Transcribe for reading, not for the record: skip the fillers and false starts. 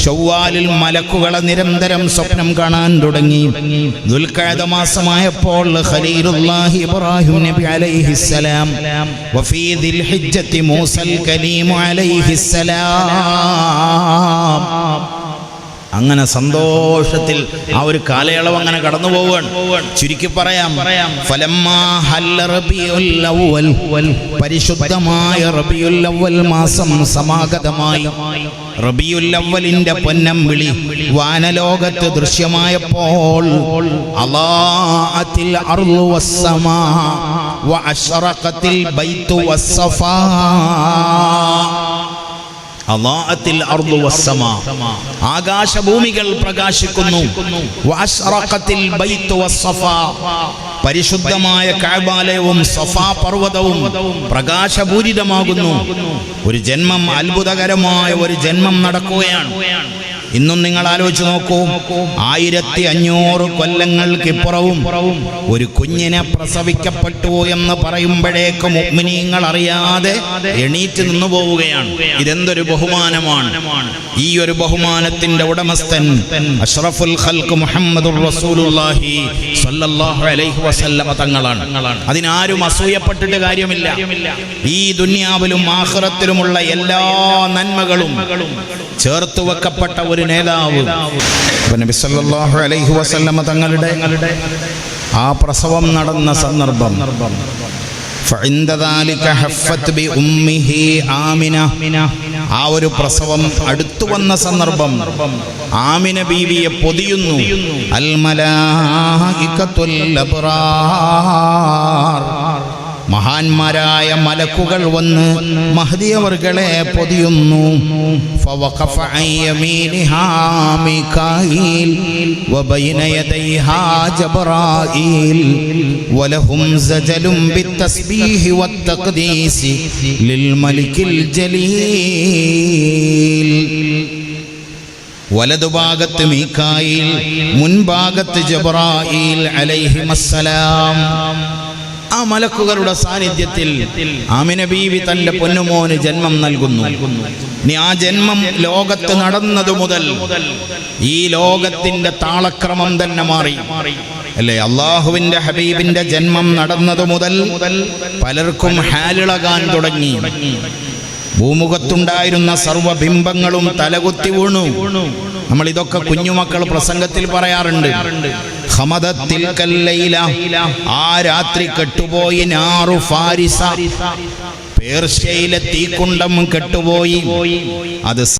ശവ്വാലിൽ മലക്കുകളെ നിരന്തരം സ്വപ്നം കാണാൻ തുടങ്ങി. ദുൽഖഅദ മാസമായപ്പോൾ ഖലീലുല്ലാഹി ഇബ്രാഹിം നബി അലൈഹിസ്സലാം വഫീ ദിൽഹിജ്ജത്തി മൂസൽ കലീം അലൈഹിസ്സലാം അങ്ങനെ സന്തോഷത്തിൽ ആ ഒരു കാലയളവ് അങ്ങനെ കടന്നു പോവുകയാണ്. ചുരുക്കി പറയാം, ഫലമ്മാ ഹല്ല റബീഉൽ അവ്വൽ, പരിശുദ്ധമായ റബീഉൽ അവ്വൽ മാസം സമാഗതമായി. റബീഉൽ അവ്വലിന്റെ പൊന്നമ്പിളി വാനലോകത്ത് ദൃശ്യമായപ്പോൾ അളാഅത്തിൽ അർളു വസ്സമാ വഅശ്റഖത്തിൽ ബൈതു വസ്സഫാ. അളാഅത്തിൽ അർളു വസ്സമാ, ആകാശഭൂമികൾ പ്രകാശിക്കുന്നു. വഅശ്റഖത്തിൽ ബൈതു വസ്സഫാ, പരിശുദ്ധമായ കഅബാലയവും സഫാ പർവ്വതവും പ്രകാശപൂരിതമാകുന്നു. ഒരു ജന്മം, അത്ഭുതകരമായ ഒരു ജന്മം നടക്കുകയാണ്. ഇന്നും നിങ്ങൾ ആലോചിച്ച് നോക്കൂ, 1500 കൊല്ലങ്ങൾക്കിപ്പുറവും ഒരു കുഞ്ഞിനെ പ്രസവിക്കപ്പെട്ടു എന്ന് പറയുമ്പോഴേക്കും മുഅ്മിനീങ്ങൾ അറിയാതെ എണീറ്റ് നിന്നു പോവുകയാണ്. ഇതെന്തൊരു ബഹുമാനമാണ്! ഈ ഒരു ബഹുമാനത്തിന്റെ ഉടമസ്ഥൻ അഷ്റഫുൽ ഖൽഖ് മുഹമ്മദുർ റസൂലുള്ളാഹി സ്വല്ലല്ലാഹു അലൈഹി വസല്ലമ തങ്ങളാണ്. അതിനാരും അസൂയപ്പെട്ടിട്ട് കാര്യമില്ല. ഈ ദുനിയാവിലും ആഖിറത്തിലുമുള്ള എല്ലാ നന്മകളും ചേർത്ത് വെക്കപ്പെട്ട ഒരു നേതാവ് നബി സല്ലല്ലാഹു അലൈഹി വസല്ലമ തങ്ങളുടെ ആ പ്രസവം നടന്ന സന്ദർഭം, ഫഇൻദ ദാലിക ഹഫത്ത് ബി ഉമ്മിഹി ആമിന, ആ ഒരു പ്രസവം അടുത്തു വന്ന സന്ദർഭം ആമിന ബീവിയെ പൊതിയുന്നു അൽ മലായികത്തുൽ അബ്റാർ, മഹാന്മാരായ മലക്കുകൾ വന്ന് മഹ്ദി അവർകളെ പൊതിയുന്നു. ഫവഖഫ അൻ യമീനിഹാ മികായിൽ വബൈന യദൈഹാ ജബ്രായിൽ വലഹും സജലും ബിത്തസ്ബീഹി വത്തഖ്ദീസി ലിൽമലിക്കിൽ ജലീൽ. വലതുഭാഗത്ത് മീകായിൽ, മുൻഭാഗത്ത് ജബ്രായിൽ അലൈഹിമസ്സലാം. ആ മലക്കുകളുടെ സാന്നിധ്യത്തിൽ ആമിന ബീവി തന്റെ പൊന്നുമോന് ജന്മം നൽകുന്നു. ഇനി ആ ജന്മം ലോകത്ത് നടന്നതു മുതൽ ഈ ലോകത്തിന്റെ താളക്രമം തന്നെ മാറി, അല്ലേ? അള്ളാഹുവിന്റെ ഹബീബിന്റെ ജന്മം നടന്നതു മുതൽ പലർക്കും ഹാലിളകാൻ തുടങ്ങി. ഭൂമുഖത്തുണ്ടായിരുന്ന സർവ്വബിംബങ്ങളും തലകുത്തി വീണു. നമ്മൾ ഇതൊക്കെ കുഞ്ഞുമക്കൾ പ്രസംഗത്തിൽ പറയാറുണ്ട്. ഖമദത്തിൽ കല്ലൈല, ആ രാത്രി കെട്ടുപോയി നാറു ഫാരിസ, പേർഷ്യയിലെ തീക്കുണ്ടം കെട്ടുപോയി. അത്